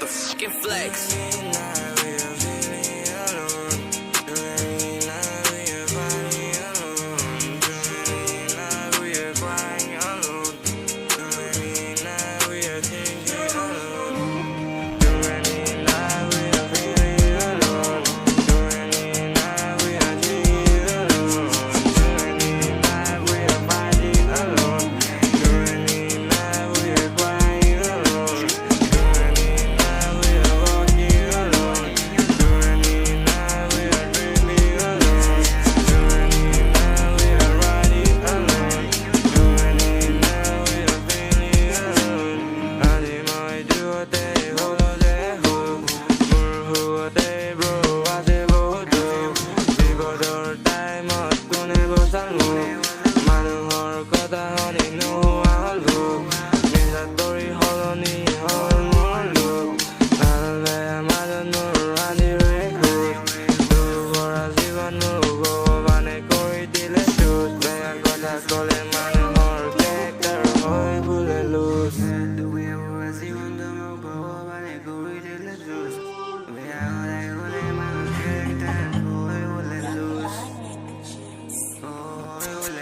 the fucking flex.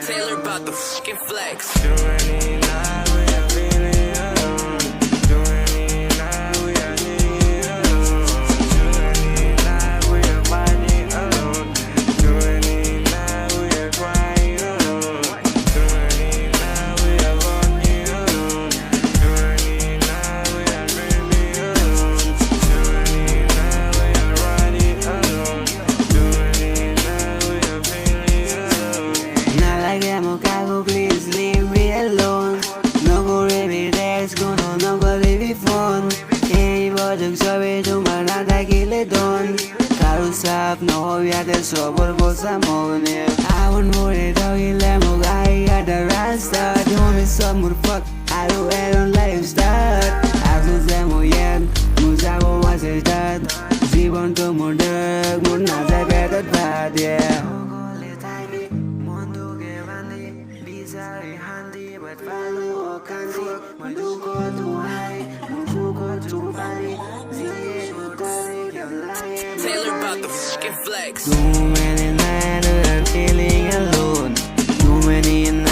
Taylor about the fucking flex. Please leave me alone. No go ready, let's go, no go leave it phone. Hey, but I'm sorry to my not I kill it done. Carlos up, no, we had a sober for some money. I won't worry, doggy lemon, I got the rasta. Don't be some more fuck, I don't wear on lifestyle. I was them, oh yeah, Musabo was a dad. Zibon to Murder, Munaza better bad, yeah. Sorry, handy, but value or candy. My do go too high, no go too funny. Taylor about the fucking flex. Too many nights I'm feeling alone. Too many nights.